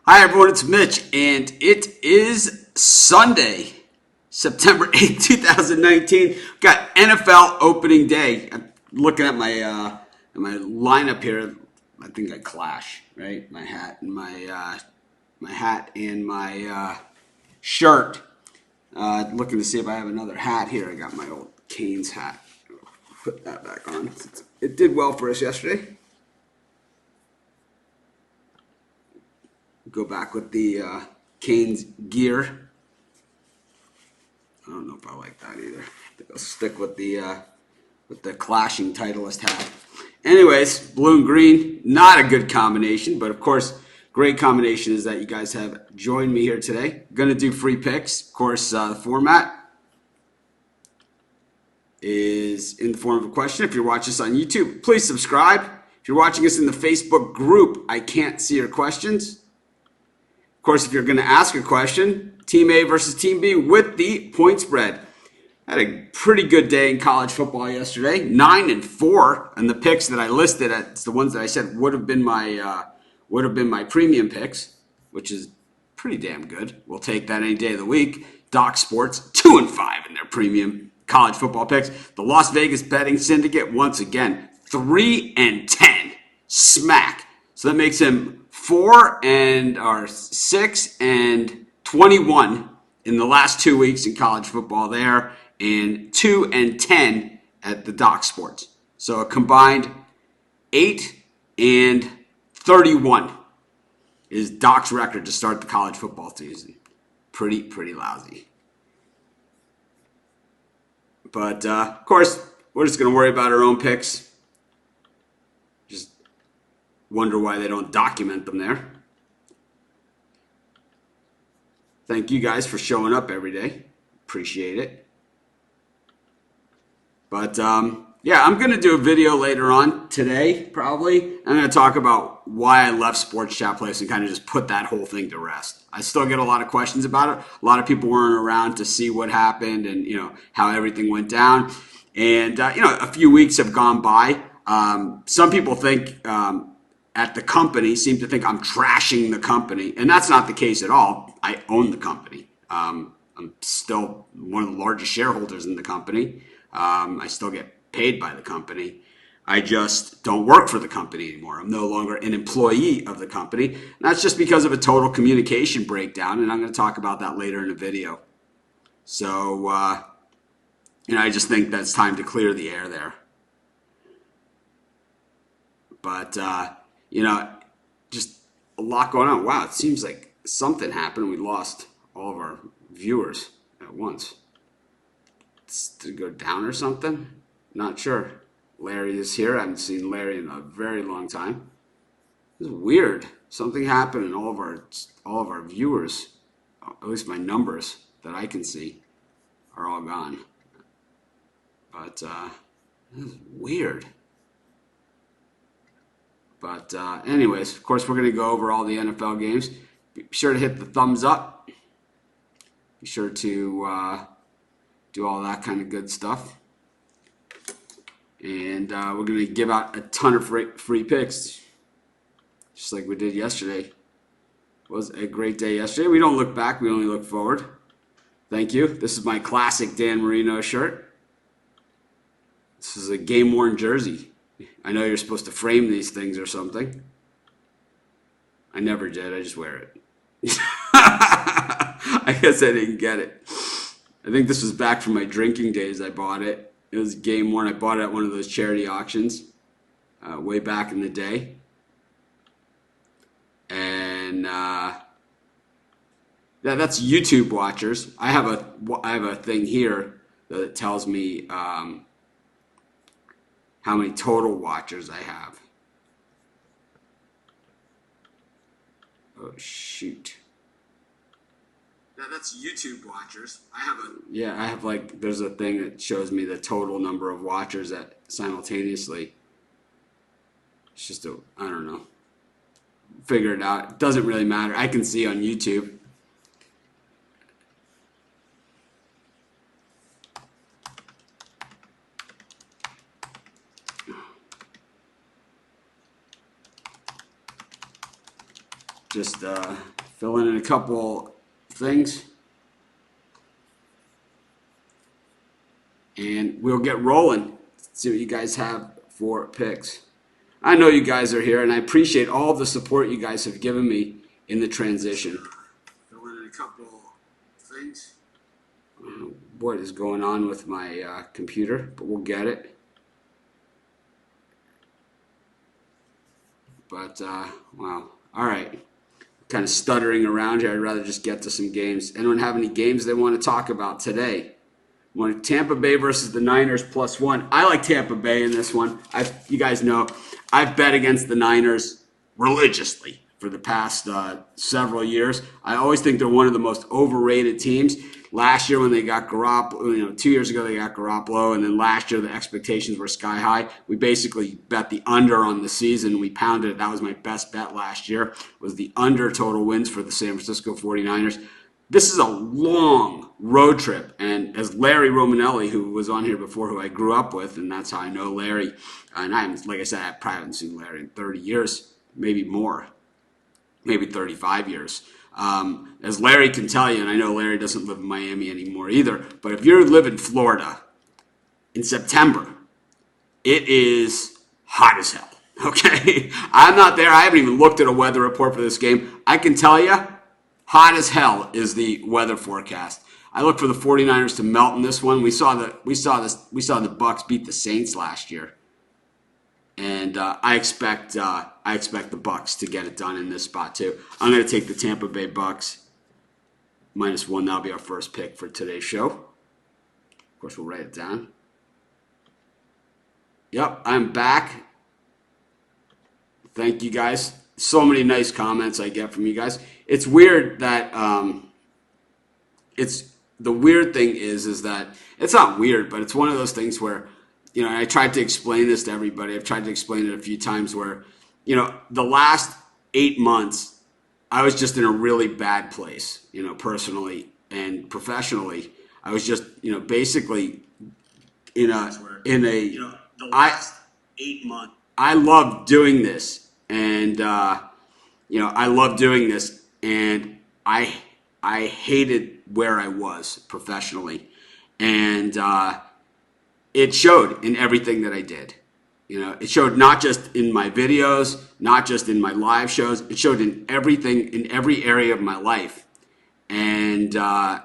Hi everyone, it's Mitch, and it is Sunday, September 8th, 2019. We've got NFL opening day. I'm looking at my lineup here. I think I clash, right? My hat and my shirt. Looking to see if I have another hat here. I got my old Canes hat. Put that back on. It did well for us yesterday. Go back with the Canes gear. I don't know if I like that either. I think I'll stick with the clashing Titleist hat. Anyways, blue and green, not a good combination, but of course, great combination is that you guys have joined me here today. Going to do free picks. Of course, the format is in the form of a question. If you're watching us on YouTube, please subscribe. If you're watching us in the Facebook group, I can't see your questions. Of course, if you're going to ask a question, Team A versus Team B with the point spread. Had a pretty good day in college football yesterday. 9-4, and the picks that I listed, it's the ones that I said would have been my premium picks, which is pretty damn good. We'll take that any day of the week. Doc Sports 2-5 in their premium college football picks. The Las Vegas betting syndicate once again 3-10, smack. So that makes him 6 and 21 in the last 2 weeks in college football there, and 2-10 at the Doc Sports. So a combined 8-31 is Doc's record to start the college football season. Pretty lousy. But of course, we're just going to worry about our own picks. Just wonder why they don't document them there. Thank you guys for showing up every day. Appreciate it. But yeah, I'm going to do a video later on today, probably. I'm going to talk about why I left Sports Chat Place and kind of just put that whole thing to rest. I still get a lot of questions about it. A lot of people weren't around to see what happened and, how everything went down. And, a few weeks have gone by. Some people think at the company seem to think I'm trashing the company. And that's not the case at all. I own the company. I'm still one of the largest shareholders in the company. I still get paid by the company. I just don't work for the company anymore. I'm no longer an employee of the company. And that's just because of a total communication breakdown. And I'm going to talk about that later in the video. So, I just think that's time to clear the air there. But, just a lot going on. Wow, it seems like something happened. We lost all of our viewers at once. Did it go down or something? Not sure. Larry is here. I haven't seen Larry in a very long time. This is weird. Something happened and all of our viewers, at least my numbers that I can see, are all gone. But this is weird. But anyways, of course, we're going to go over all the NFL games. Be sure to hit the thumbs up. Be sure to do all that kind of good stuff. And we're going to give out a ton of free picks, just like we did yesterday. It was a great day yesterday. We don't look back. We only look forward. Thank you. This is my classic Dan Marino shirt. This is a game-worn jersey. I know you're supposed to frame these things or something. I never did. I just wear it. I guess I didn't get it. I think this was back from my drinking days. I bought it. It was game worn. I bought it at one of those charity auctions way back in the day. And that's YouTube watchers. I have a thing here that tells me how many total watchers I have. Oh shoot. That's YouTube watchers. There's a thing that shows me the total number of watchers that simultaneously. It's just I don't know. Figure it out. It doesn't really matter. I can see on YouTube. Just filling in a couple things. And we'll get rolling. See what you guys have for picks. I know you guys are here, and I appreciate all the support you guys have given me in the transition. Filling in a couple things. What is going on with my computer, but we'll get it. But, wow. All right. Kind of stuttering around here. I'd rather just get to some games. Anyone have any games they want to talk about today? Want Tampa Bay versus the Niners +1. I like Tampa Bay in this one. You guys know I've bet against the Niners religiously for the past several years. I always think they're one of the most overrated teams. Last year when they got Garoppolo, 2 years ago they got Garoppolo, and then last year the expectations were sky high. We basically bet the under on the season. We pounded it. That was my best bet last year, was the under total wins for the San Francisco 49ers. This is a long road trip, and as Larry Romanelli, who was on here before, who I grew up with, and that's how I know Larry, and like I said, I probably haven't seen Larry in 30 years, maybe more, maybe 35 years. As Larry can tell you, and I know Larry doesn't live in Miami anymore either, but if you live in Florida in September, it is hot as hell, okay? I'm not there. I haven't even looked at a weather report for this game. I can tell you, hot as hell is the weather forecast. I look for the 49ers to melt in this one. We saw the Bucks beat the Saints last year. And I expect the Bucks to get it done in this spot too. I'm going to take the Tampa Bay Bucks -1. That'll be our first pick for today's show. Of course, we'll write it down. Yep, I'm back. Thank you guys. So many nice comments I get from you guys. It's weird that the weird thing is that it's not weird, but it's one of those things where, I tried to explain this to everybody. I've tried to explain it a few times where, the last 8 months, I was just in a really bad place, personally and professionally. I was just, basically the last 8 months. I love doing this, and I love doing this, and I hated where I was professionally, and it showed in everything that I did. It showed not just in my videos, not just in my live shows. It showed in everything, in every area of my life. And, a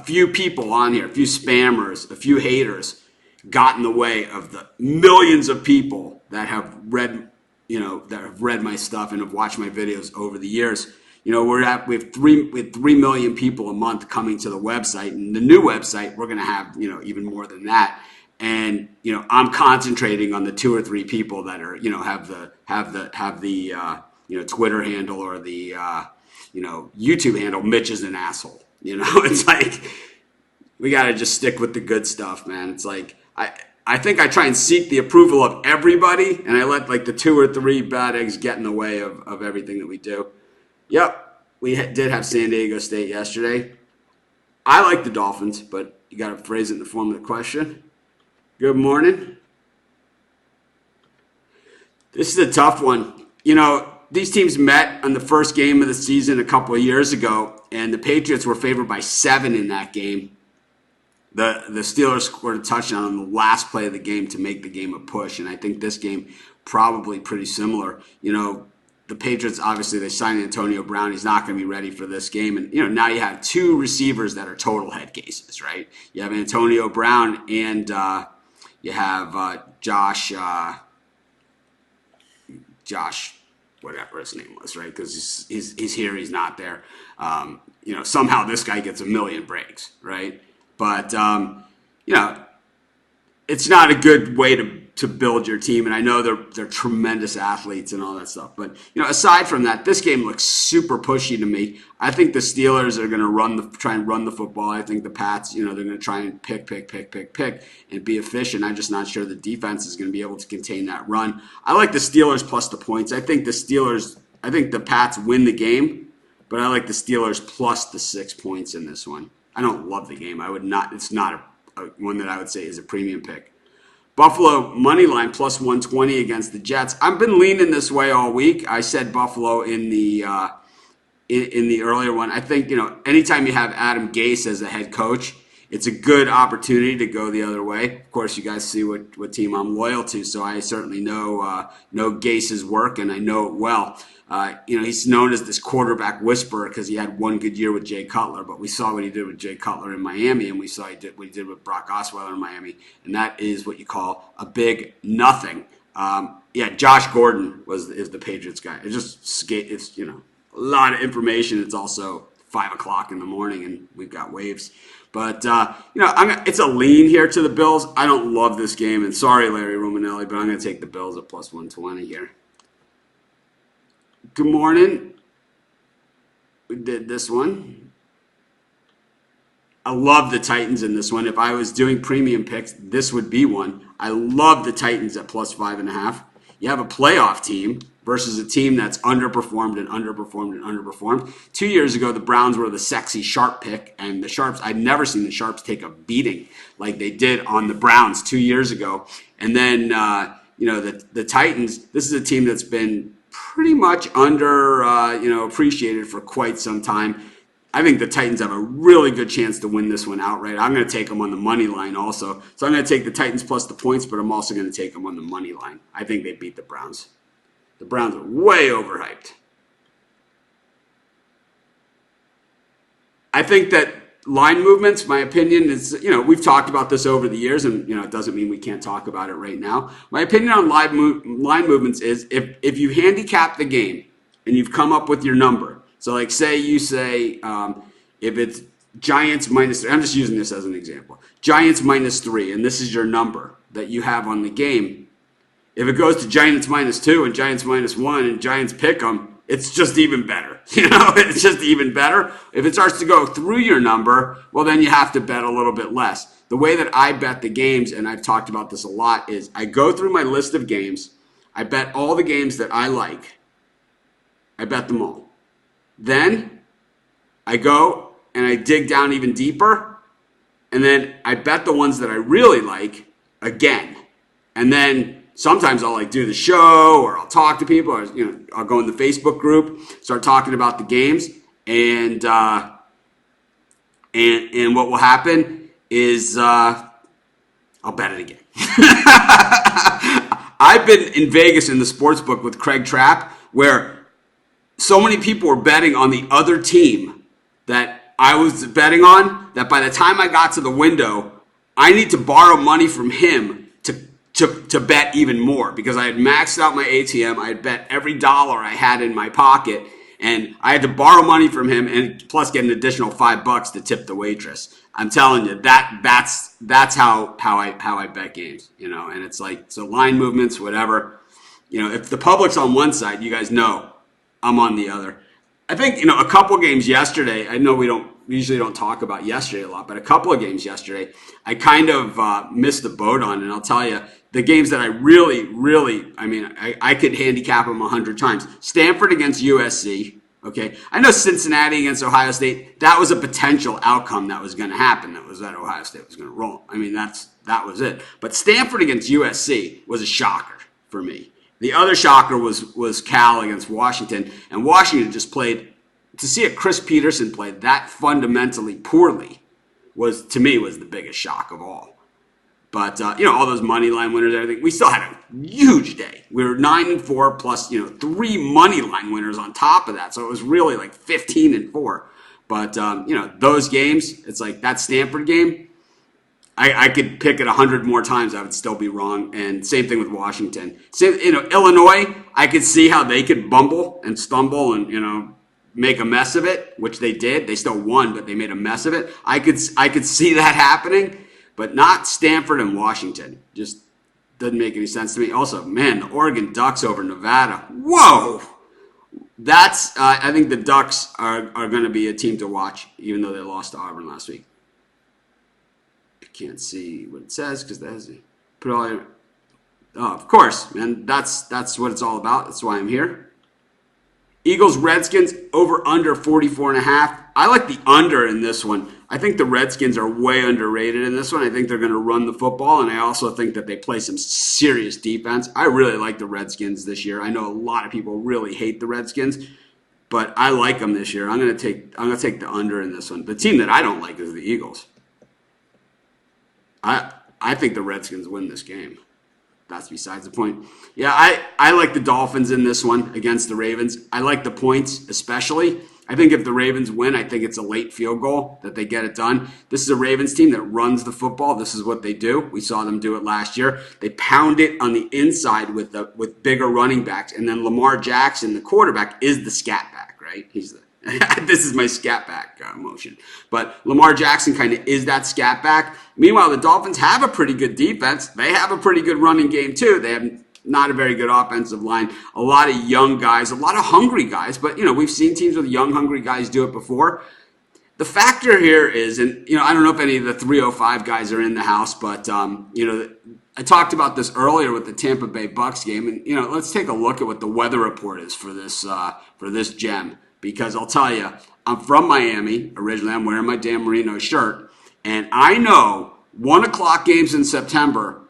few people on here, a few spammers, a few haters got in the way of the millions of people that have read my stuff and have watched my videos over the years. We have 3 million people a month coming to the website, and the new website we're going to have even more than that. And I'm concentrating on the 2 or 3 people that are have the Twitter handle or the YouTube handle. Mitch is an asshole. It's like we got to just stick with the good stuff, man. It's like I think I try and seek the approval of everybody, and I let like the 2 or 3 bad eggs get in the way of everything that we do. Yep, we did have San Diego State yesterday. I like the Dolphins, but you got to phrase it in the form of the question. Good morning. This is a tough one. These teams met on the first game of the season a couple of years ago, and the Patriots were favored by 7 in that game. The Steelers scored a touchdown on the last play of the game to make the game a push, and I think this game probably pretty similar. The Patriots, obviously, they signed Antonio Brown. He's not going to be ready for this game. And, now you have 2 receivers that are total head cases, right? You have Antonio Brown and you have Josh, whatever his name was, right? Because he's here, he's not there. Somehow this guy gets a million breaks, right? But, it's not a good way to build your team, and I know they're tremendous athletes and all that stuff. But aside from that, this game looks super pushy to me. I think the Steelers are going to try and run the football. I think the Pats, they're going to try and pick, and be efficient. I'm just not sure the defense is going to be able to contain that run. I like the Steelers plus the points. I think the Pats win the game, but I like the Steelers plus the 6 points in this one. I don't love the game. I would not. It's not one that I would say is a premium pick. Buffalo money line plus 120 against the Jets. I've been leaning this way all week. I said Buffalo in the in the earlier one. I think, anytime you have Adam Gase as a head coach, it's a good opportunity to go the other way. Of course, you guys see what team I'm loyal to, so I certainly know Gase's work, and I know it well. He's known as this quarterback whisperer because he had one good year with Jay Cutler, but we saw what he did with Jay Cutler in Miami, and we saw what he did with Brock Osweiler in Miami, and that is what you call a big nothing. Josh Gordon is the Patriots guy. It's a lot of information. It's also 5 o'clock in the morning, and we've got waves. But, it's a lean here to the Bills. I don't love this game, and sorry, Larry Romanelli, but I'm going to take the Bills at plus 120 here. Good morning. We did this one. I love the Titans in this one. If I was doing premium picks, this would be one. I love the Titans at plus 5.5. You have a playoff team versus a team that's underperformed and underperformed and underperformed. 2 years ago, the Browns were the sexy sharp pick, and the Sharps, I'd never seen the Sharps take a beating like they did on the Browns 2 years ago. And then, the Titans, this is a team that's been pretty much appreciated for quite some time. I think the Titans have a really good chance to win this one outright. I'm going to take them on the money line also. So I'm going to take the Titans plus the points, but I'm also going to take them on the money line. I think they beat the Browns. The Browns are way overhyped. I think that line movements, my opinion is, we've talked about this over the years, and, it doesn't mean we can't talk about it right now. My opinion on line movements is if you handicap the game and you've come up with your number, so like say if it's Giants minus 3, I'm just using this as an example, Giants minus 3, and this is your number that you have on the game. If it goes to Giants minus 2 and Giants minus 1 and Giants pick them, it's just even better. It's just even better. If it starts to go through your number, well, then you have to bet a little bit less. The way that I bet the games, and I've talked about this a lot, is I go through my list of games. I bet all the games that I like. I bet them all. Then I go and I dig down even deeper, and then I bet the ones that I really like again. And then sometimes I'll do the show, or I'll talk to people, or I'll go in the Facebook group, start talking about the games, and what will happen is I'll bet it again. I've been in Vegas in the sports book with Craig Trapp, where so many people were betting on the other team that I was betting on that by the time I got to the window, I need to borrow money from him to bet even more, because I had maxed out my ATM. I had bet every dollar I had in my pocket, and I had to borrow money from him and plus get an additional $5 to tip the waitress. I'm telling you, that's how I bet games, and it's so line movements, whatever. If the public's on one side, you guys know I'm on the other. I think, a couple games yesterday, I know we usually don't talk about yesterday a lot, but a couple of games yesterday, I kind of missed the boat on, and I'll tell you, the games that I really, I could handicap them 100 times. Stanford against USC, okay? I know Cincinnati against Ohio State, that was a potential outcome that was going to happen. That was that Ohio State was going to roll. That was it. But Stanford against USC was a shocker for me. The other shocker was Cal against Washington, and Washington just played. To see a Chris Peterson play that fundamentally poorly was the biggest shock of all. But all those money line winners, everything, we still had a huge day. We were 9-4 plus 3 money line winners on top of that, so it was really 15-4. But those games, it's that Stanford game. I could pick it 100 more times. I would still be wrong. And same thing with Washington. Illinois, I could see how they could bumble and stumble and, make a mess of it, which they did. They still won, but they made a mess of it. I could see that happening, but not Stanford and Washington. Just doesn't make any sense to me. Also, man, the Oregon Ducks over Nevada. Whoa! That's, I think the Ducks are going to be a team to watch, even though they lost to Auburn last week. Can't see what it says because that has put all. Oh, of course, man. That's what it's all about. That's why I'm here. Eagles, Redskins, over under 44.5. I like the under in this one. I think the Redskins are way underrated in this one. I think they're going to run the football, and I also think that they play some serious defense. I really like the Redskins this year. I know a lot of people really hate the Redskins, but I like them this year. I'm going to take the under in this one. The team that I don't like is the Eagles. I think the Redskins win this game. That's besides the point. Yeah, I like the Dolphins in this one against the Ravens. I like the points especially. I think if the Ravens win, I think it's a late field goal that they get it done. This is a Ravens team that runs the football. This is what they do. We saw them do it last year. They pound it on the inside with bigger running backs, and then Lamar Jackson, the quarterback, is the scat back, right? He's the this is my scat back motion. But Lamar Jackson kind of is that scat back. Meanwhile, the Dolphins have a pretty good defense. They have a pretty good running game too. They have not a very good offensive line. A lot of young guys, a lot of hungry guys. But, we've seen teams with young, hungry guys do it before. The factor here is, and, I don't know if any of the 305 guys are in the house, but, I talked about this earlier with the Tampa Bay Bucks game. And, let's take a look at what the weather report is for this gem. Because I'll tell you, I'm from Miami originally. I'm wearing my Dan Marino shirt. And I know 1 o'clock games in September,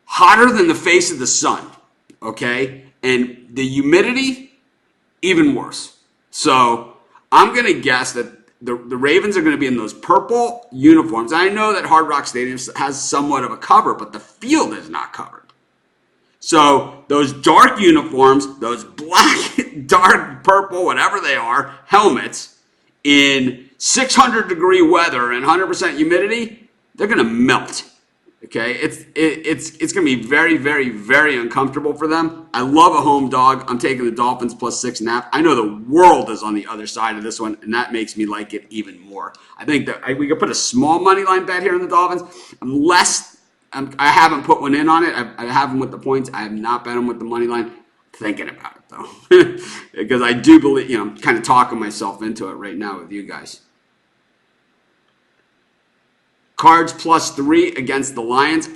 hotter than the face of the sun, okay? And the humidity, even worse. So I'm going to guess that the Ravens are going to be in those purple uniforms. I know that Hard Rock Stadium has somewhat of a cover, but the field is not covered. So those dark uniforms, those black, dark purple, whatever they are, helmets in 600-degree weather and 100% humidity, they're going to melt. Okay, it's going to be very, very, very uncomfortable for them. I love a home dog. I'm taking the Dolphins plus 6.5. I know the world is on the other side of this one, and that makes me like it even more. I think that we could put a small money line bet here on the Dolphins. I haven't put one in on it. I have them with the points. I have not bet them with the money line. Thinking about it, though. Because I do believe, I'm kind of talking myself into it right now with you guys. Cards plus 3 against the Lions.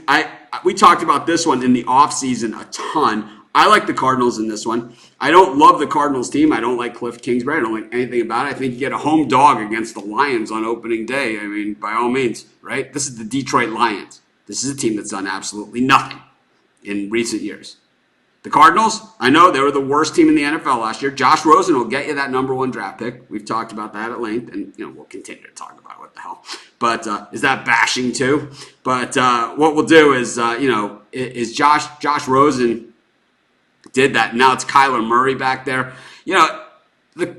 We talked about this one in the offseason a ton. I like the Cardinals in this one. I don't love the Cardinals team. I don't like Cliff Kingsbury. I don't like anything about it. I think you get a home dog against the Lions on opening day. I mean, by all means, right? This is the Detroit Lions. This is a team that's done absolutely nothing in recent years. The Cardinals, I know they were the worst team in the NFL last year. Josh Rosen will get you that number 1 draft pick. We've talked about that at length, and we'll continue to talk about what the hell. But is that bashing too? But what we'll do is, is Josh Rosen did that. Now it's Kyler Murray back there. The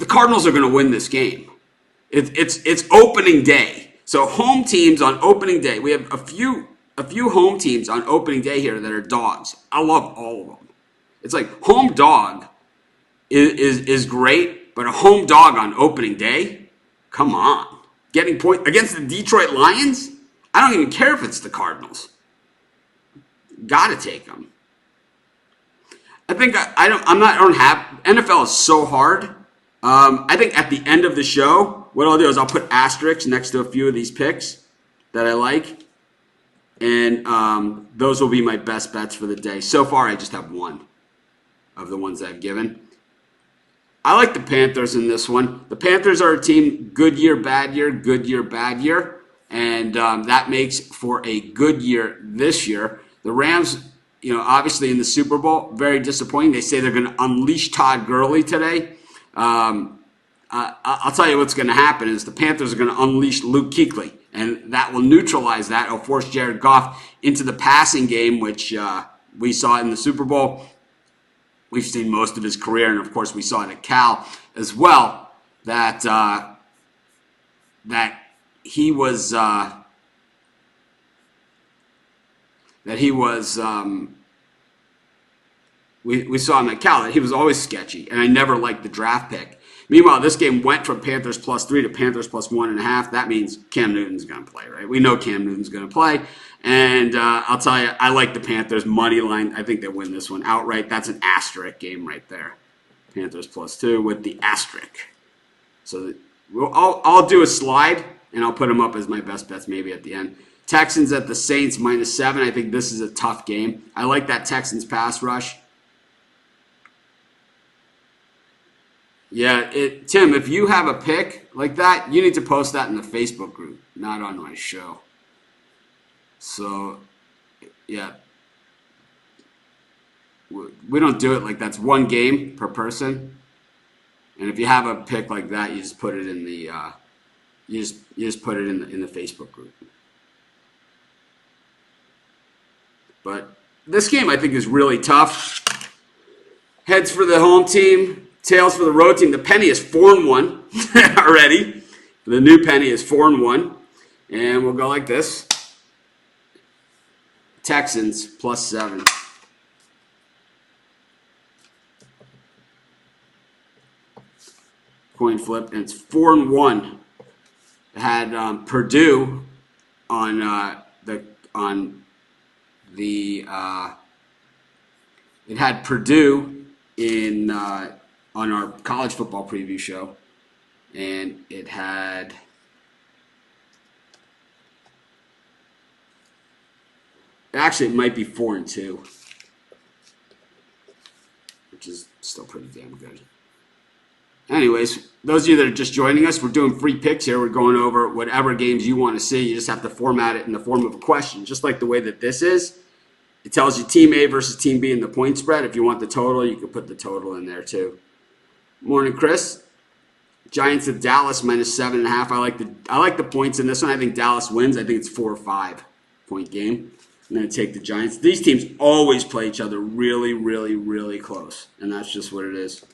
Cardinals are going to win this game. It's opening day. So home teams on opening day, we have a few home teams on opening day here that are dogs. I love all of them. It's like home dog is great, but a home dog on opening day, come on. Getting point against the Detroit Lions? I don't even care if it's the Cardinals. Got to take them. I think I don't have NFL is so hard. I think at the end of the show, what I'll do is I'll put asterisks next to a few of these picks that I like. And those will be my best bets for the day. So far, I just have one of the ones I've given. I like the Panthers in this one. The Panthers are a team, good year, bad year, good year, bad year. And that makes for a good year this year. The Rams, obviously in the Super Bowl, very disappointing. They say they're going to unleash Todd Gurley today. I'll tell you what's going to happen is the Panthers are going to unleash Luke Kuechly, and that will neutralize that. It'll force Jared Goff into the passing game, which we saw in the Super Bowl. We've seen most of his career, and of course we saw it at Cal as well, that he was we saw him at Cal, that he was always sketchy, and I never liked the draft pick. Meanwhile, this game went from Panthers plus 3 to Panthers plus 1.5. That means Cam Newton's going to play, right? We know Cam Newton's going to play. And I'll tell you, I like the Panthers money line. I think they win this one outright. That's an asterisk game right there. Panthers plus 2 with the asterisk. So I'll do a slide, and I'll put them up as my best bets maybe at the end. Texans at the Saints minus 7. I think this is a tough game. I like that Texans pass rush. Yeah, Tim, if you have a pick like that, you need to post that in the Facebook group, not on my show. So, yeah, we don't do it like that's one game per person. And if you have a pick like that, you just put it in the you just put it in the Facebook group. But this game I think is really tough. Heads for the home team, tails for the road team. The penny is 4-1 already. The new penny is 4-1, and we'll go like this: Texans +7. Coin flip, and it's 4-1. It had Purdue on it had Purdue in on our college football preview show, and it had actually it might be 4-2, which is still pretty damn good. Anyways, those of you that are just joining us, we're doing free picks here. We're going over whatever games you want to see. You just have to format it in the form of a question, just like the way that this is. It tells you Team A versus Team B in the point spread. If you want the total, you can put the total in there too. Morning, Chris. Giants of Dallas -7.5. I like the points in this one. I think Dallas wins. I think it's 4 or 5 point game. I'm going to take the Giants. These teams always play each other really, really, really close, and that's just what it is.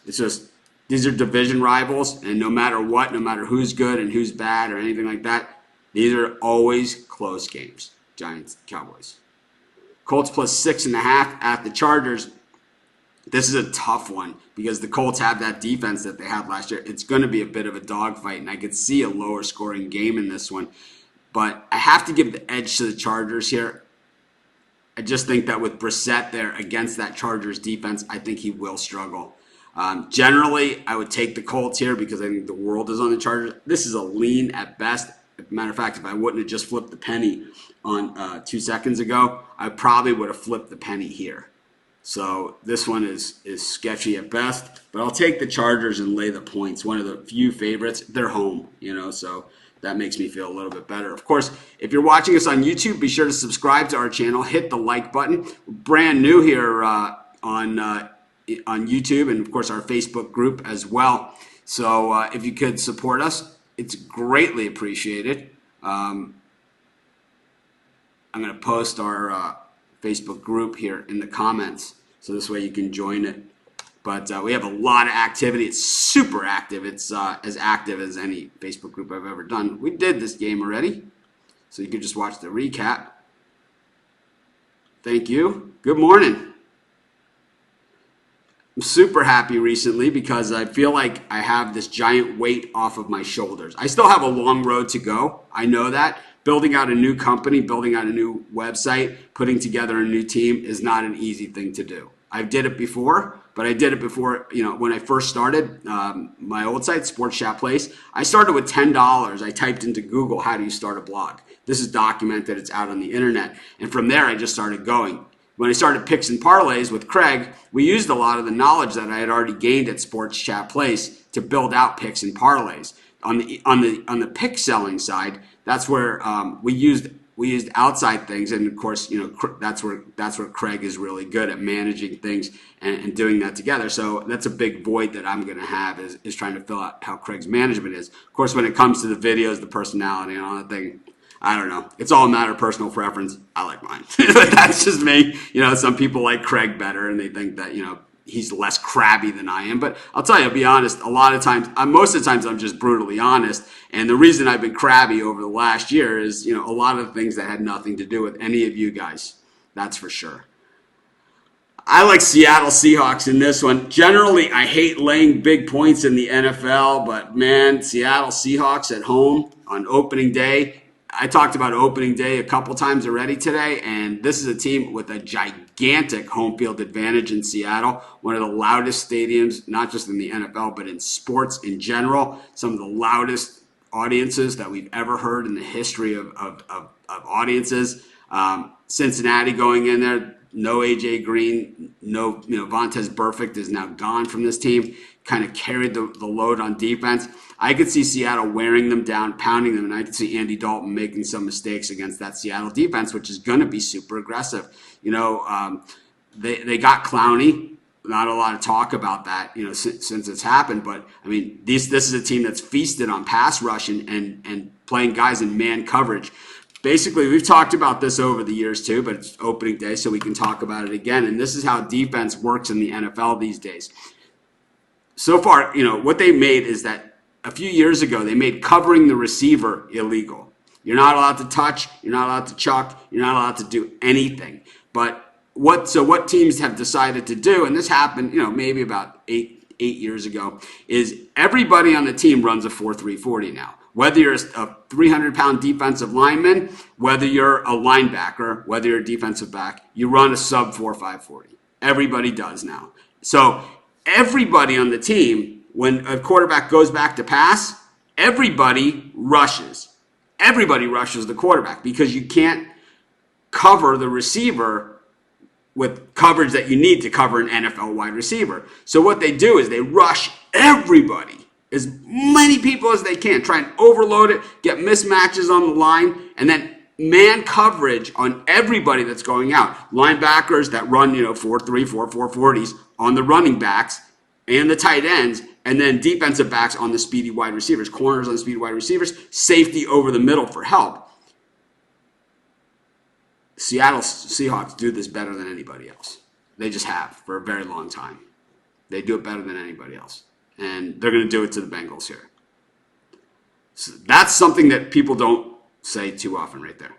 It's just these are division rivals, and no matter what, no matter who's good and who's bad or anything like that, these are always close games. Giants, Cowboys. Colts +6.5 at the Chargers. This is a tough one because the Colts have that defense that they had last year. It's going to be a bit of a dogfight, and I could see a lower scoring game in this one. But I have to give the edge to the Chargers here. I just think that with Brissett there against that Chargers defense, I think he will struggle. Generally, I would take the Colts here because I think the world is on the Chargers. This is a lean at best. As a matter of fact, if I wouldn't have just flipped the penny on 2 seconds ago, I probably would have flipped the penny here. So this one is sketchy at best, but I'll take the Chargers and lay the points. One of the few favorites. They're home, so that makes me feel a little bit better. Of course, if you're watching us on YouTube, be sure to subscribe to our channel. Hit the like button. We're brand new here on YouTube, and of course our Facebook group as well. So if you could support us, it's greatly appreciated. I'm going to post our Facebook group here in the comments, so this way you can join it. But we have a lot of activity. It's super active. It's as active as any Facebook group I've ever done. We did this game already, so you could just watch the recap. Thank you. Good morning. I'm super happy recently because I feel like I have this giant weight off of my shoulders. I still have a long road to go. I know that. Building out a new company, building out a new website, putting together a new team is not an easy thing to do. I did it before, but I did it before, when I first started my old site, Sports Chat Place. I started with $10. I typed into Google, how do you start a blog? This is documented. It's out on the internet. And from there, I just started going. When I started Picks and Parlays with Craig, we used a lot of the knowledge that I had already gained at Sports Chat Place to build out Picks and Parlays. On the pick selling side, that's where we used outside things, and of course, that's where Craig is really good at managing things and doing that together. So that's a big void that I'm going to have is trying to fill out how Craig's management is. Of course, when it comes to the videos, the personality, and all that thing, I don't know. It's all a matter of personal preference. I like mine. That's just me. Some people like Craig better, and they think that he's less crabby than I am. But I'll tell you, I'll be honest, a lot of times, most of the times I'm just brutally honest. And the reason I've been crabby over the last year is, a lot of things that had nothing to do with any of you guys. That's for sure. I like Seattle Seahawks in this one. Generally, I hate laying big points in the NFL, but man, Seattle Seahawks at home on opening day. I talked about opening day a couple times already today, and this is a team with a gigantic home field advantage in Seattle, one of the loudest stadiums, not just in the NFL, but in sports in general, some of the loudest audiences that we've ever heard in the history of audiences. Cincinnati going in there, no AJ Green, no, Vontaze Burfict is now gone from this team, kind of carried the load on defense. I could see Seattle wearing them down, pounding them, and I could see Andy Dalton making some mistakes against that Seattle defense, which is going to be super aggressive. They got Clowney. Not a lot of talk about that, since it's happened. But I mean, this is a team that's feasted on pass rush and playing guys in man coverage. Basically, we've talked about this over the years too, but it's opening day, so we can talk about it again. And this is how defense works in the NFL these days. So far, what they made is that a few years ago, they made covering the receiver illegal. You're not allowed to touch, you're not allowed to chuck, you're not allowed to do anything. But what teams have decided to do, and this happened, maybe about eight years ago, is everybody on the team runs a 4.340 now. Whether you're a 300-pound defensive lineman, whether you're a linebacker, whether you're a defensive back, you run a sub 4.540. Everybody does now. So everybody on the team, when a quarterback goes back to pass, everybody rushes. Everybody rushes the quarterback because you can't cover the receiver with coverage that you need to cover an NFL wide receiver. So what they do is they rush everybody, as many people as they can, try and overload it, get mismatches on the line, and then man coverage on everybody that's going out. Linebackers that run, 4.3, 4.40s on the running backs and the tight ends, and then defensive backs on the speedy wide receivers, corners on the speedy wide receivers, safety over the middle for help. Seattle Seahawks do this better than anybody else. They just have for a very long time. They do it better than anybody else. And they're going to do it to the Bengals here. So that's something that people don't say too often right there.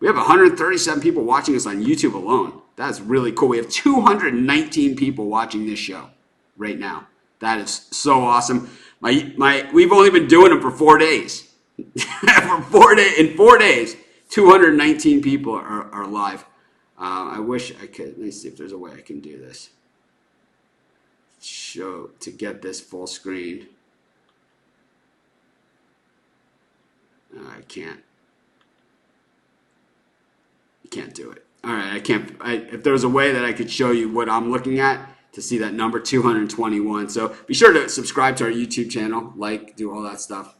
We have 137 people watching us on YouTube alone. That's really cool. We have 219 people watching this show right now. That is so awesome. We've only been doing it for 4 days. In 4 days. 219 people are live. I wish I could. Let me see if there's a way I can do this. Show to get this full screen. I can't. Can't do it. All right, I can't. If there was a way that I could show you what I'm looking at to see that number 221. So be sure to subscribe to our YouTube channel, do all that stuff.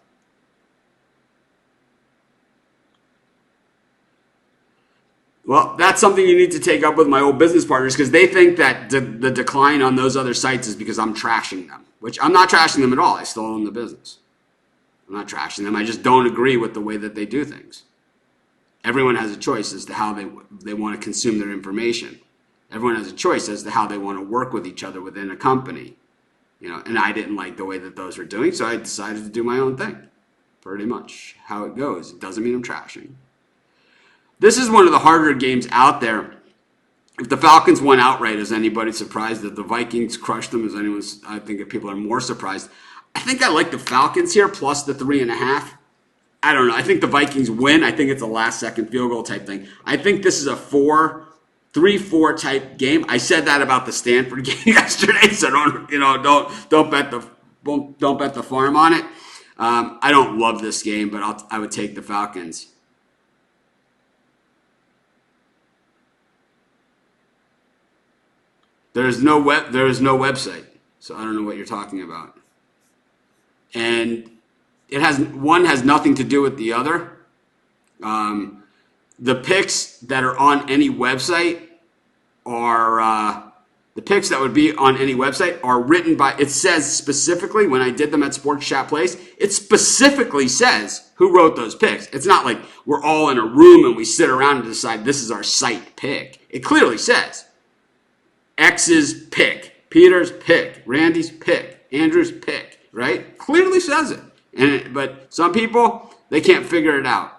Well, that's something you need to take up with my old business partners because they think that the decline on those other sites is because I'm trashing them, which I'm not trashing them at all. I still own the business. I'm not trashing them. I just don't agree with the way that they do things. Everyone has a choice as to how they want to consume their information. Everyone has a choice as to how they want to work with each other within a company. And I didn't like the way that those were doing, so I decided to do my own thing. Pretty much how it goes. It doesn't mean I'm trashing. This is one of the harder games out there. If the Falcons won outright, is anybody surprised? That the Vikings crushed them, I think that people are more surprised. I think I like the Falcons here, plus the 3.5. I don't know. I think the Vikings win. I think it's a last-second field goal type thing. I think this is a 3-4 type game. I said that about the Stanford game yesterday, so don't bet the farm on it. I don't love this game, but I would take the Falcons. There is no website, so I don't know what you're talking about. And one has nothing to do with the other. The picks that are on any website are the picks that would be on any website are written by. It says specifically when I did them at Sports Chat Place, it specifically says who wrote those picks. It's not like we're all in a room and we sit around and decide this is our site pick. It clearly says X's pick, Peter's pick, Randy's pick, Andrew's pick, right? Clearly says it. But some people, they can't figure it out.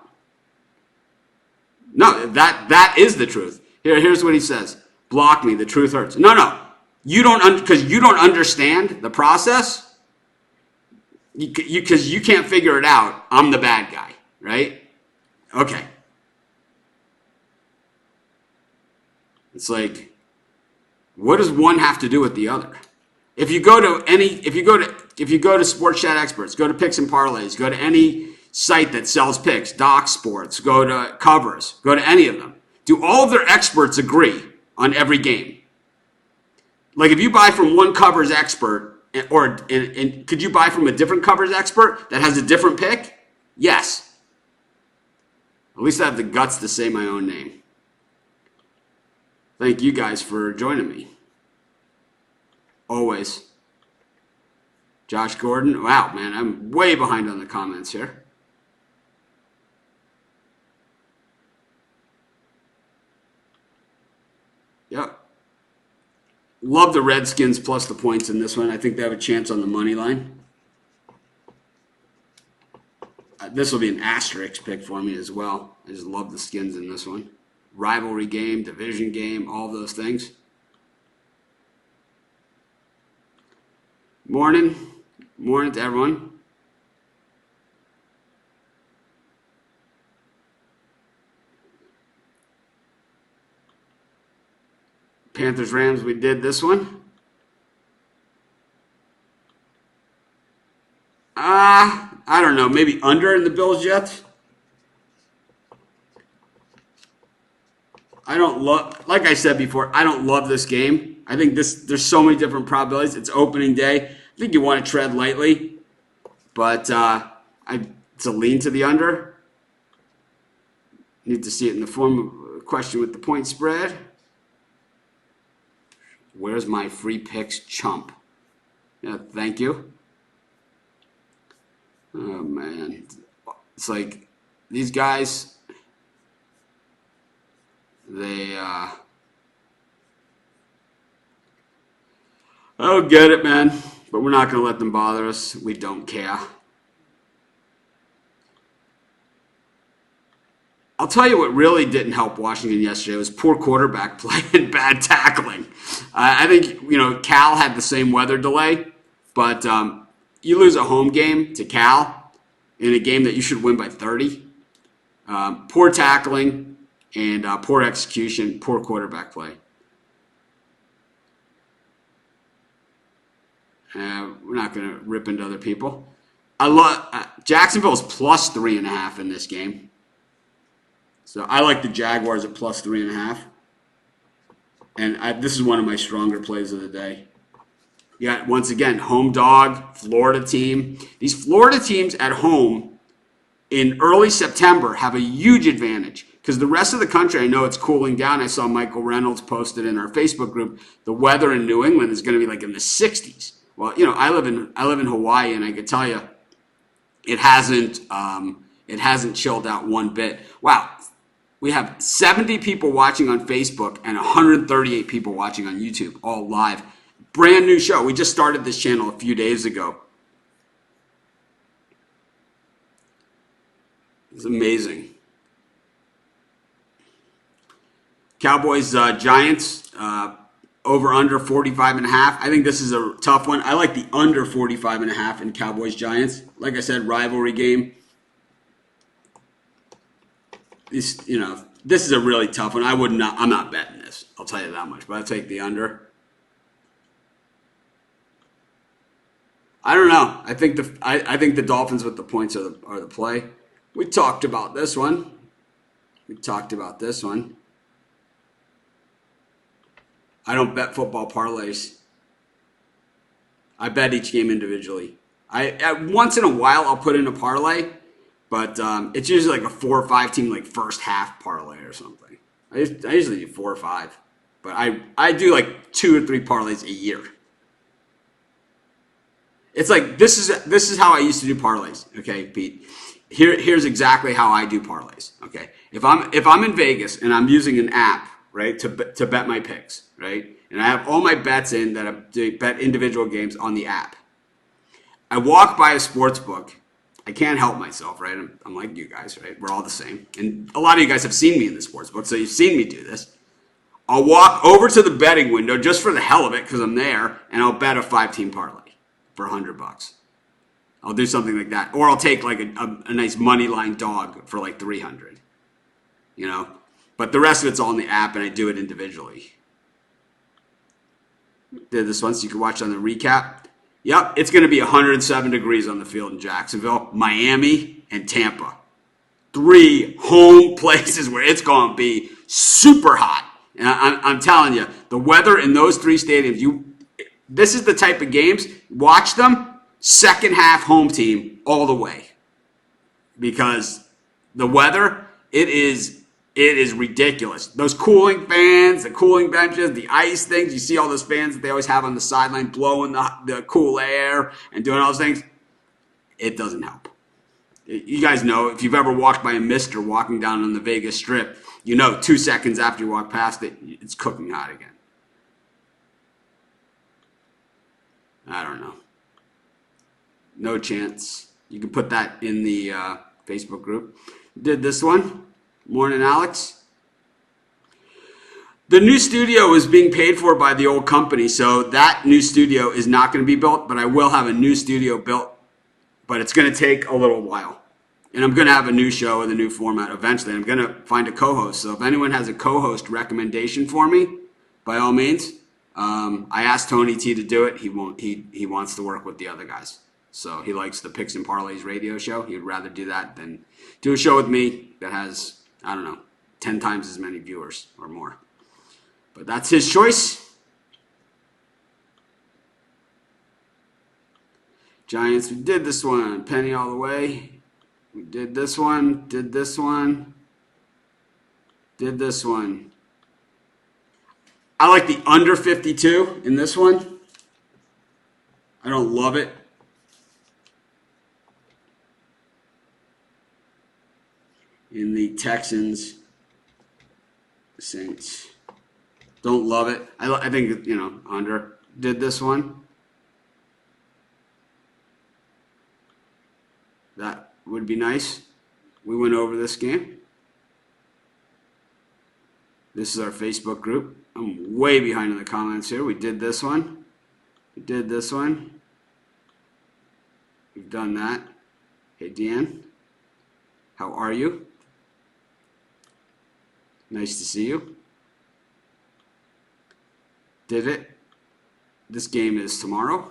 No, that is the truth. Here's what he says. Block me, the truth hurts. No. You don't, because you don't understand the process. Because you can't figure it out. I'm the bad guy, right? Okay. It's like, what does one have to do with the other? If you go to Sports Chat Experts, go to Picks and Parlays, go to any site that sells picks, Doc Sports, go to Covers, go to any of them. do all of their experts agree on every game? Like if you buy from one covers expert, and could you buy from a different covers expert that has a different pick? Yes. At least I have the guts to say my own name. Thank you guys for joining me. Always. Josh Gordon. Wow, man, I'm way behind on the comments here. Yep. Love the Redskins plus the points in this one. I think they have a chance on the money line. This will be an asterisk pick for me as well. I just love the Skins in this one. Rivalry game, division game, all those things. Morning. Morning to everyone. Panthers, Rams, we did this one. I don't know. Maybe under in the Bills Jets. I don't love, like I said before, I don't love this game. I think there's so many different probabilities. It's opening day. I think you want to tread lightly, but it's a lean to the under. Need to see it in the form of a question with the point spread. Where's my free picks chump? Yeah, thank you. Oh, man. It's like these guys, they, I don't get it, man. But we're not going to let them bother us. We don't care. I'll tell you what really didn't help Washington yesterday was poor quarterback play and bad tackling. I think, Cal had the same weather delay, but you lose a home game to Cal in a game that you should win by 30. Poor tackling and poor execution, poor quarterback play. We're not going to rip into other people. I love Jacksonville's plus 3.5 in this game. So I like the Jaguars at plus 3.5. And this is one of my stronger plays of the day. Yeah, once again, home dog, Florida team. These Florida teams at home in early September have a huge advantage because the rest of the country, I know it's cooling down. I saw Michael Reynolds posted in our Facebook group, the weather in New England is going to be like in the 60s. Well, I live in Hawaii, and I could tell you, it hasn't chilled out one bit. Wow, we have 70 people watching on Facebook and 138 people watching on YouTube, all live. Brand new show. We just started this channel a few days ago. It's amazing. Cowboys, Giants. Over under 45.5. I think this is a tough one. I like the under 45.5 in Cowboys Giants. Like I said, rivalry game. This is a really tough one. I'm not betting this. I'll tell you that much. But I'll take the under. I don't know. I think the Dolphins with the points are the play. We talked about this one. I don't bet football parlays. I bet each game individually. Once in a while I'll put in a parlay, but it's usually like a 4 or 5 team like first half parlay or something. I usually do 4 or 5, but I do like 2 or 3 parlays a year. It's like this is how I used to do parlays. Okay, Pete. Here's exactly how I do parlays. Okay, if I'm in Vegas and I'm using an app, right, to bet my picks, right? And I have all my bets in that I bet individual games on the app. I walk by a sports book. I can't help myself, right? I'm like you guys, right? We're all the same. And a lot of you guys have seen me in the sports book, so you've seen me do this. I'll walk over to the betting window just for the hell of it because I'm there, and I'll bet a 5-team parlay for $100. I'll do something like that. Or I'll take like a nice money line dog for like 300, But the rest of it's all in the app, and I do it individually. Did this once. You can watch on the recap. Yep, it's going to be 107 degrees on the field in Jacksonville, Miami, and Tampa. 3 home places where it's going to be super hot. And I'm telling you, the weather in those three stadiums, this is the type of games, watch them, second half home team all the way. Because the weather, it is ridiculous. Those cooling fans, the cooling benches, the ice things, you see all those fans that they always have on the sideline blowing the cool air and doing all those things. It doesn't help. You guys know, if you've ever walked by a mister walking down on the Vegas Strip, 2 seconds after you walk past it, it's cooking hot again. I don't know. No chance. You can put that in the Facebook group. Did this one. Morning, Alex. The new studio is being paid for by the old company, so that new studio is not going to be built, but I will have a new studio built, but it's going to take a little while. And I'm going to have a new show with a new format eventually. I'm going to find a co-host. So if anyone has a co-host recommendation for me, by all means, I asked Tony T to do it. He won't. He wants to work with the other guys. So he likes the Picks and Parlays radio show. He would rather do that than do a show with me that has, 10 times as many viewers or more. But that's his choice. Giants, we did this one. Penny all the way. We did this one. Did this one. Did this one. I like the under 52 in this one. I don't love it. In the Texans, Saints. Don't love it. I think, under. Did this one. That would be nice. We went over this game. This is our Facebook group. I'm way behind in the comments here. We did this one. We did this one. We've done that. Hey, Deanne. How are you? Nice to see you. Did it. This game is tomorrow.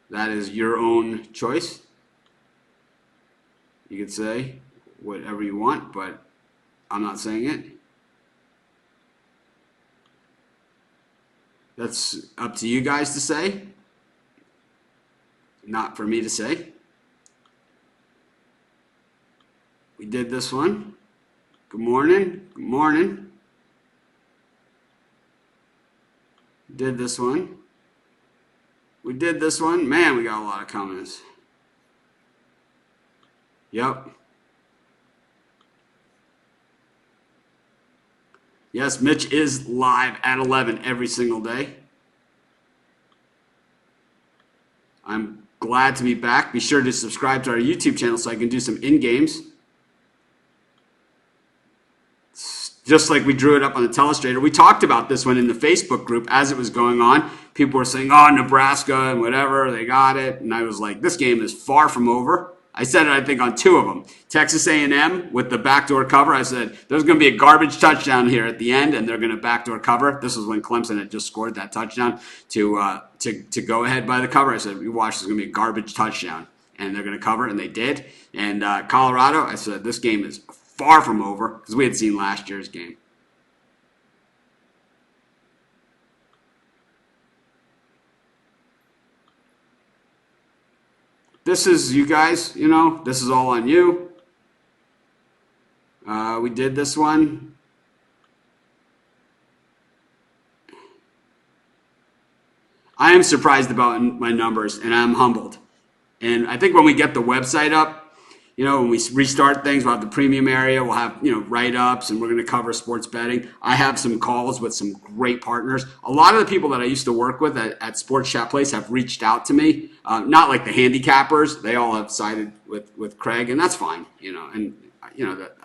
That is your own choice. You could say whatever you want, but I'm not saying it. That's up to you guys to say. Not for me to say. We did this one. Good morning. Good morning. Did this one. We did this one. Man, we got a lot of comments. Yep. Yes, Mitch is live at 11 every single day. I'm glad to be back. Be sure to subscribe to our YouTube channel so I can do some in-games. Just like we drew it up on the telestrator. We talked about this one in the Facebook group as it was going on. People were saying, Nebraska and whatever, they got it. And I was like, this game is far from over. I said it, I think, on two of them. Texas A&M with the backdoor cover. I said, there's going to be a garbage touchdown here at the end, and they're going to backdoor cover. This was when Clemson had just scored that touchdown to go ahead by the cover. I said, you watch, there's going to be a garbage touchdown, and they're going to cover, and they did. And Colorado, I said, this game is far from over, because we had seen last year's game. This is, you guys, this is all on you. We did this one. I am surprised about my numbers, and I'm humbled. And I think when we get the website up, when we restart things, we'll have the premium area, we'll have, write-ups, and we're going to cover sports betting. I have some calls with some great partners. A lot of the people that I used to work with at Sports Chat Place have reached out to me. Not like the handicappers. They all have sided with Craig, and that's fine, And,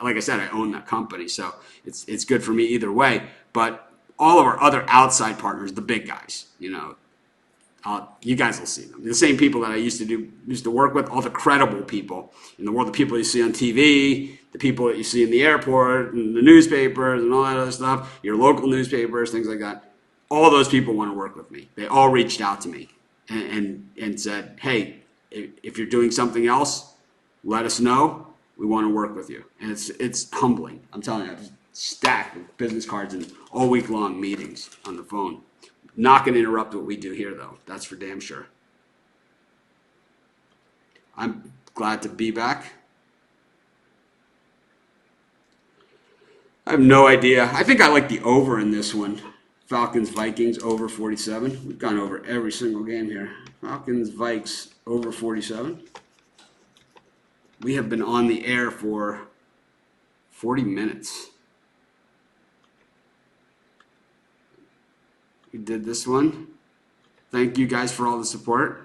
like I said, I own that company, so it's good for me either way. But all of our other outside partners, the big guys, you guys will see them. The same people that I used to work with, all the credible people in the world, the people you see on TV, the people that you see in the airport, and the newspapers, and all that other stuff, your local newspapers, things like that. All those people want to work with me. They all reached out to me and said, hey, if you're doing something else, let us know. We want to work with you. And it's humbling. I'm telling you, I'm stacked with business cards and all week long meetings on the phone. Not going to interrupt what we do here, though. That's for damn sure. I'm glad to be back. I have no idea. I think I like the over in this one. Falcons, Vikings, over 47. We've gone over every single game here. Falcons, Vikes, over 47. We have been on the air for 40 minutes. We did this one. Thank you guys for all the support.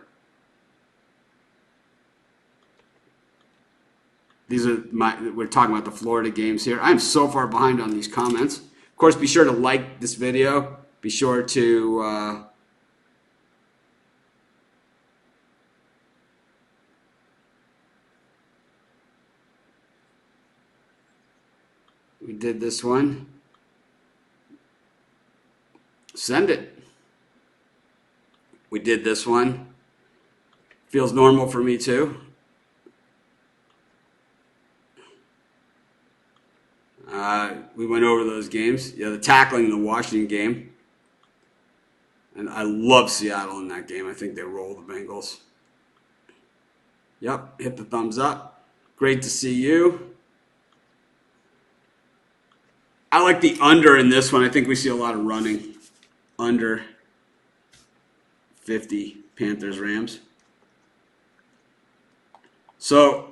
We're talking about the Florida games here. I'm so far behind on these comments. Of course, be sure to like this video. Be sure to we did this one. Send it. We did this one. Feels normal for me too. We went over those games. Yeah, the tackling in the Washington game. And I love Seattle in that game. I think they roll the Bengals. Yep, hit the thumbs up. Great to see you. I like the under in this one. I think we see a lot of running. Under 50 Panthers, Rams. So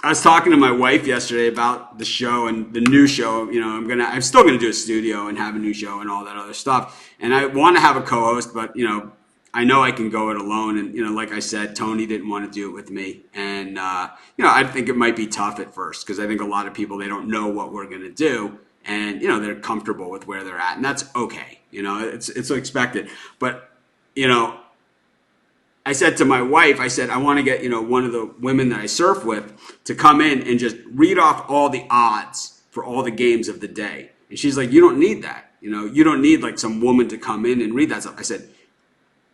I was talking to my wife yesterday about the show and the new show. You know, I'm still gonna do a studio and have a new show and all that other stuff. And I want to have a co-host, but I know I can go it alone. And like I said, Tony didn't want to do it with me. And I think it might be tough at first because I think a lot of people, they don't know what we're gonna do, and they're comfortable with where they're at, and that's okay. It's expected. But I said to my wife, I want to get, one of the women that I surf with to come in and just read off all the odds for all the games of the day. And she's like, you don't need that. You don't need like some woman to come in and read that stuff. I said,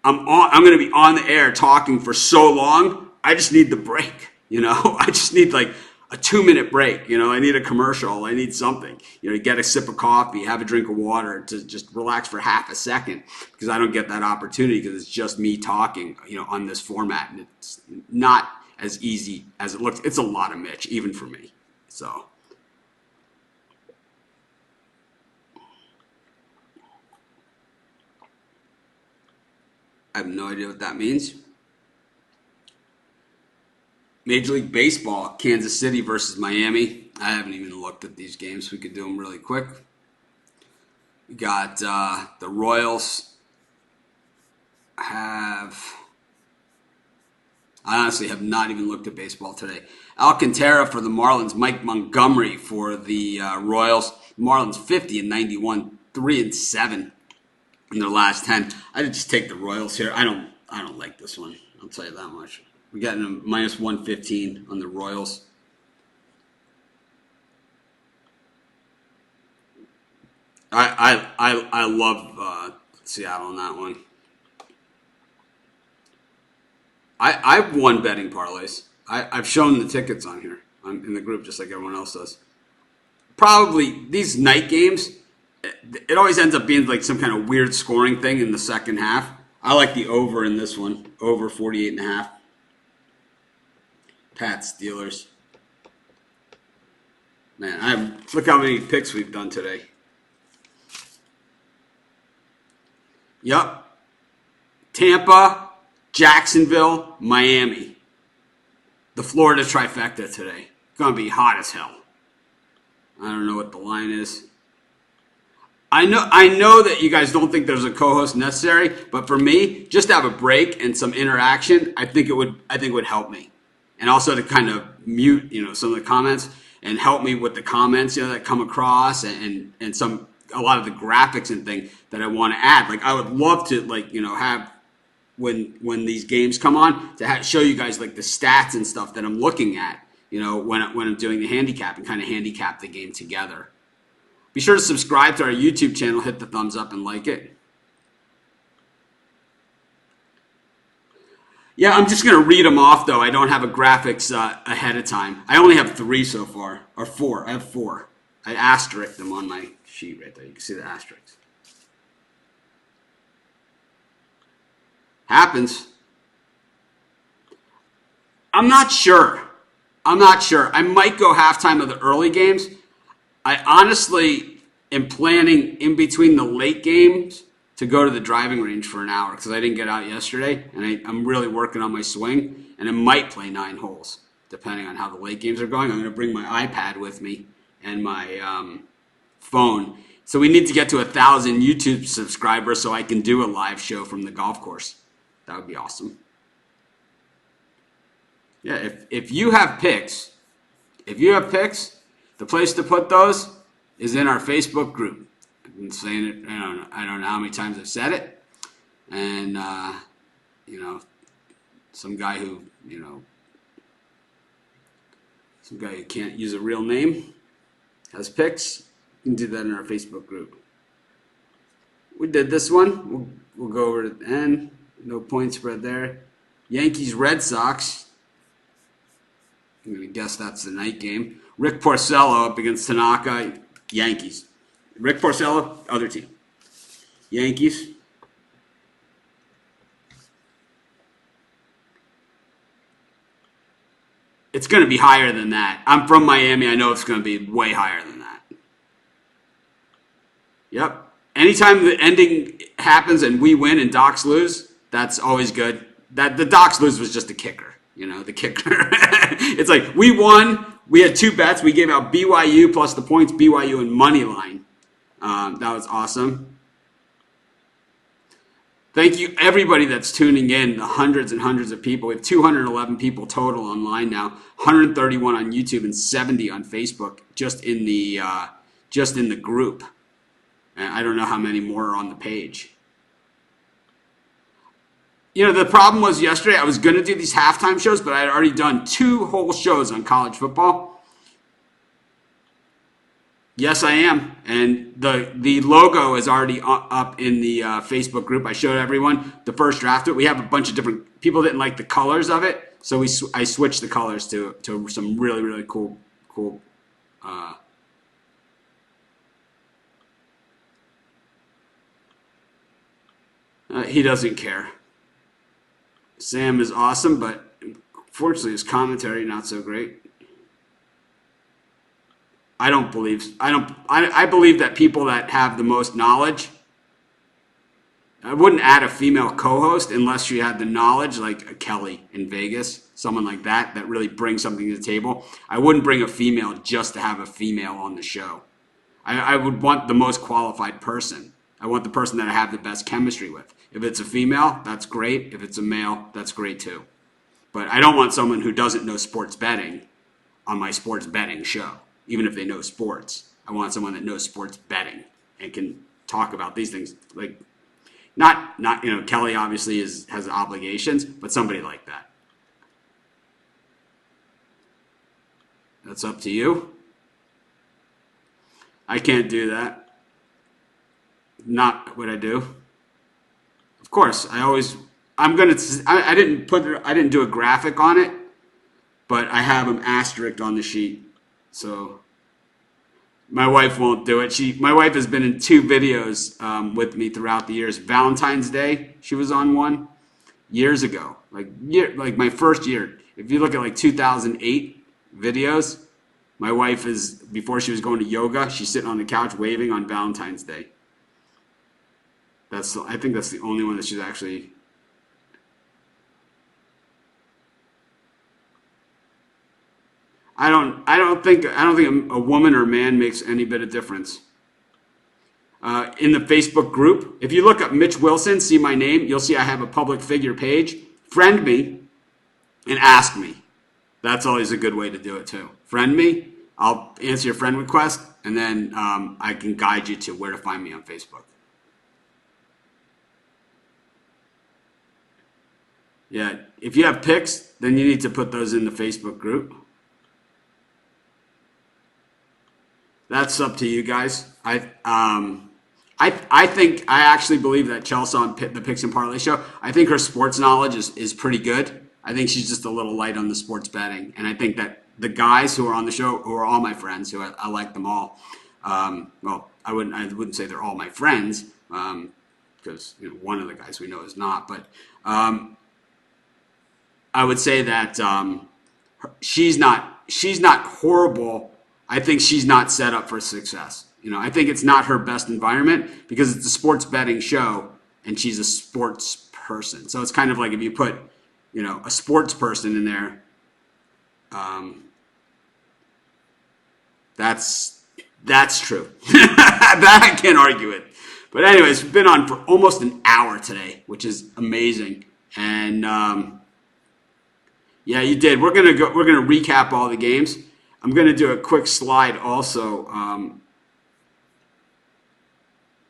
I'm going to be on the air talking for so long. I just need the break. I just need like a 2-minute break. I need a commercial. I need something, get a sip of coffee, have a drink of water to just relax for half a second, because I don't get that opportunity because it's just me talking, on this format. And it's not as easy as it looks. It's a lot of Mitch, even for me. So I have no idea what that means. Major League Baseball, Kansas City versus Miami. I haven't even looked at these games. We could do them really quick. We got the Royals I honestly have not even looked at baseball today. Alcantara for the Marlins. Mike Montgomery for the Royals. Marlins 50-91, 3-7 in their last 10. I just take the Royals here. I don't like this one. I'll tell you that much. We got a minus 115 on the Royals. I love Seattle on that one. I've won betting parlays. I've shown the tickets on here. I'm in the group just like everyone else does. Probably these night games, it always ends up being like some kind of weird scoring thing in the second half. I like the over in this one. Over 48.5. Pats, Steelers. Man, look how many picks we've done today. Yep. Tampa, Jacksonville, Miami. The Florida trifecta today. It's going to be hot as hell. I don't know what the line is. I know that you guys don't think there's a co-host necessary, but for me, just to have a break and some interaction, I think it would help me. And also to kind of mute, some of the comments and help me with the comments, that come across and a lot of the graphics and things that I want to add. Like I would love to have when these games come on to show you guys like the stats and stuff that I'm looking at, when I'm doing the handicap and kind of handicap the game together. Be sure to subscribe to our YouTube channel, hit the thumbs up and like it. Yeah, I'm just gonna read them off though. I don't have a graphics ahead of time. I only have three so far, or four. I have four. I asterisked them on my sheet right there. You can see the asterisks. Happens. I'm not sure. I'm not sure. I might go halftime of the early games. I honestly am planning in between the late games to go to the driving range for an hour because I didn't get out yesterday, and I'm really working on my swing, and I might play 9 holes depending on how the late games are going. I'm going to bring my iPad with me and my phone. So we need to get to 1,000 YouTube subscribers so I can do a live show from the golf course. That would be awesome. Yeah, if you have picks, the place to put those is in our Facebook group. I've been saying it, I don't know how many times I've said it. And, some guy who can't use a real name has picks. You can do that in our Facebook group. We did this one. We'll go over to the end. No point spread there. Yankees, Red Sox. I'm going to guess that's the night game. Rick Porcello up against Tanaka. Yankees. Rick Porcello, other team. Yankees. It's going to be higher than that. I'm from Miami. I know it's going to be way higher than that. Yep. Anytime the ending happens and we win and Docs lose, that's always good. That the Docs lose was just a kicker. The kicker. It's like we won. We had 2 bets. We gave out BYU plus the points, BYU and money line. That was awesome. Thank you, everybody that's tuning in, the hundreds and hundreds of people. We have 211 people total online now, 131 on YouTube and 70 on Facebook, just in the group. And I don't know how many more are on the page. The problem was yesterday I was going to do these halftime shows, but I had already done 2 whole shows on college football. Yes, I am. And the logo is already up in the Facebook group. I showed everyone the first draft of it. We have a bunch of different people didn't like the colors of it, so I switched the colors to some really, really cool. He doesn't care. Sam is awesome, but fortunately his commentary not so great. I believe that people that have the most knowledge. I wouldn't add a female co-host unless she had the knowledge, like a Kelly in Vegas, someone like that really brings something to the table. I wouldn't bring a female just to have a female on the show. I would want the most qualified person. I want the person that I have the best chemistry with. If it's a female, that's great. If it's a male, that's great too. But I don't want someone who doesn't know sports betting on my sports betting show, even if they know sports. I want someone that knows sports betting and can talk about these things. Like, not Kelly obviously has obligations, but somebody like that. That's up to you. I can't do that. Not what I do. Of course, I didn't do a graphic on it, but I have them asterisked on the sheet. So my wife won't do it. My wife has been in 2 videos with me throughout the years. Valentine's Day, she was on one years ago, like my first year. If you look at 2008 videos, my wife before she was going to yoga, she's sitting on the couch waving on Valentine's Day. I think that's the only one that she's actually. I don't think a woman or man makes any bit of difference. In the Facebook group, if you look up Mitch Wilson, see my name, you'll see I have a public figure page. Friend me and ask me. That's always a good way to do it too. Friend me, I'll answer your friend request, and then I can guide you to where to find me on Facebook. Yeah, if you have picks, then you need to put those in the Facebook group. That's up to you guys. I I actually believe that Chelsea on the Picks and Parlay show, I think her sports knowledge is pretty good. I think she's just a little light on the sports betting. And I think that the guys who are on the show, who are all my friends, who I like them all, well, I wouldn't say they're all my friends, because one of the guys we know is not, but I would say that she's not horrible. I think she's not set up for success. I think it's not her best environment because it's a sports betting show and she's a sports person. So it's kind of like if you put, a sports person in there, that's true. That I can't argue it. But anyways, we've been on for almost an hour today, which is amazing. And yeah, you did. We're gonna recap all the games. I'm gonna do a quick slide also.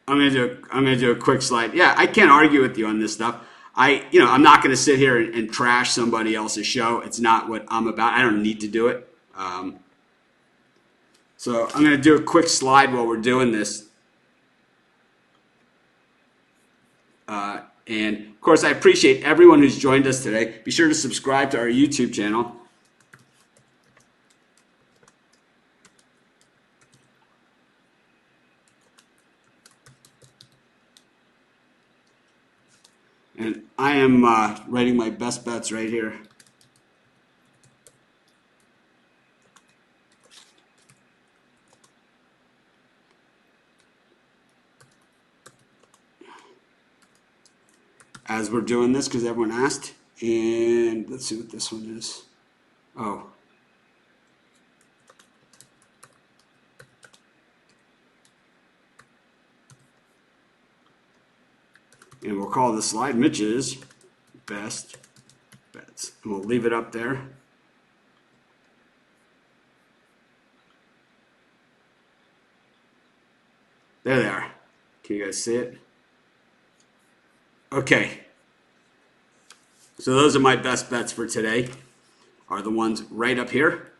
I'm gonna do a quick slide. Yeah, I can't argue with you on this stuff. I'm not gonna sit here and trash somebody else's show. It's not what I'm about. I don't need to do it. So I'm gonna do a quick slide while we're doing this. And of course, I appreciate everyone who's joined us today. Be sure to subscribe to our YouTube channel. And I am writing my best bets right here. As we're doing this, because everyone asked. And let's see what this one is. Oh. And we'll call the slide Mitch's best bets. And we'll leave it up there. There they are. Can you guys see it? Okay. So those are my best bets for today. Are the ones right up here.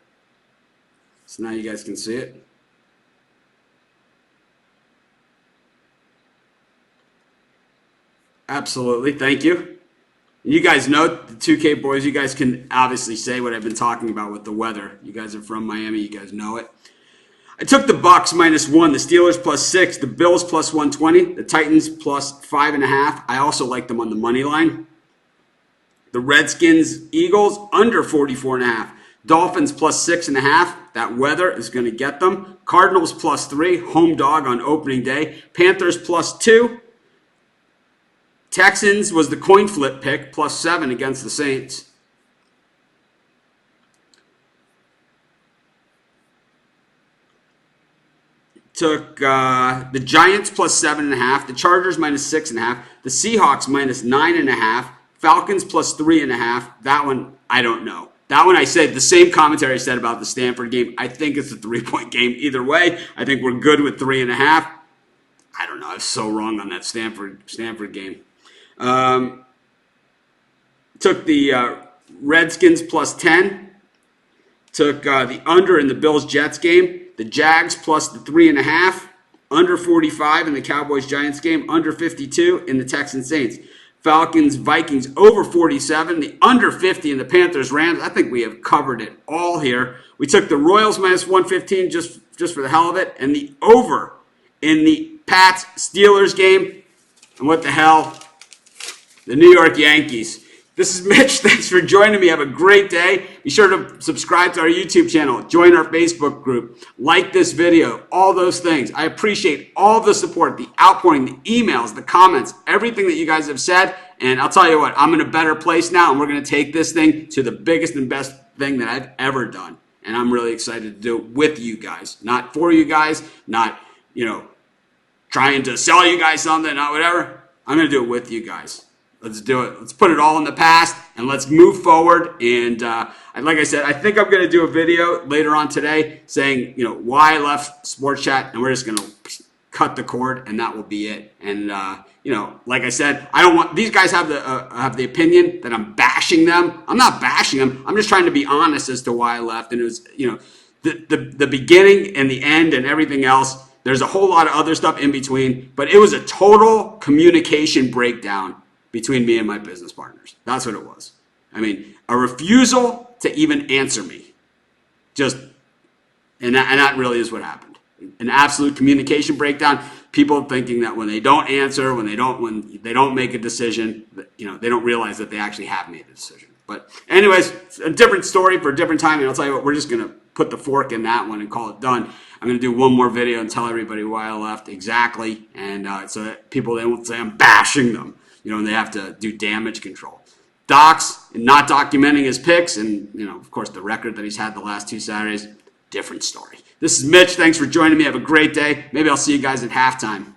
So now you guys can see it. Absolutely. Thank you. You guys know, the 2K boys, you guys can obviously say what I've been talking about with the weather. You guys are from Miami. You guys know it. I took the Bucks -1, the Steelers +6, the Bills +120, the Titans +5.5. I also like them on the money line. The Redskins, Eagles under 44.5. Dolphins +6.5. That weather is going to get them. Cardinals +3, home dog on opening day. Panthers +2. Texans was the coin flip pick, +7 against the Saints. Took the Giants +7.5, the Chargers -6.5, the Seahawks -9.5, Falcons +3.5. That one, I don't know. That one I said, the same commentary I said about the Stanford game. I think it's a 3-point game either way. I think we're good with 3.5. I don't know. I was so wrong on that Stanford game. Took the Redskins +10. Took the under in the Bills-Jets game. The Jags +3.5. Under 45 in the Cowboys-Giants game. Under 52 in the Texans-Saints. Falcons-Vikings over 47. The under 50 in the Panthers-Rams. I think we have covered it all here. We took the Royals -115 just for the hell of it. And the over in the Pats-Steelers game. And what the hell? The New York Yankees. This is Mitch. Thanks for joining me. Have a great day. Be sure to subscribe to our YouTube channel. Join our Facebook group. Like this video. All those things. I appreciate all the support, the outpouring, the emails, the comments, everything that you guys have said. And I'll tell you what, I'm in a better place now, and we're going to take this thing to the biggest and best thing that I've ever done. And I'm really excited to do it with you guys. Not for you guys. Not, trying to sell you guys something, not whatever. I'm going to do it with you guys. Let's do it. Let's put it all in the past and let's move forward. And like I said, I think I'm going to do a video later on today saying, why I left Sports Chat, and we're just going to cut the cord, and that will be it. And like I said, I don't want these guys have the opinion that I'm bashing them. I'm not bashing them. I'm just trying to be honest as to why I left. And it was, the beginning and the end and everything else. There's a whole lot of other stuff in between, but it was a total communication breakdown between me and my business partners. That's what it was. I mean, a refusal to even answer me. And that really is what happened. An absolute communication breakdown. People thinking that when they don't answer, when they don't make a decision, they don't realize that they actually have made a decision. But anyways, it's a different story for a different time. And I'll tell you what, we're just going to put the fork in that one and call it done. I'm going to do one more video and tell everybody why I left exactly. And so that people, they won't say I'm bashing them, and they have to do damage control. Doc's not documenting his picks and, of course, the record that he's had the last 2 Saturdays, different story. This is Mitch. Thanks for joining me. Have a great day. Maybe I'll see you guys at halftime.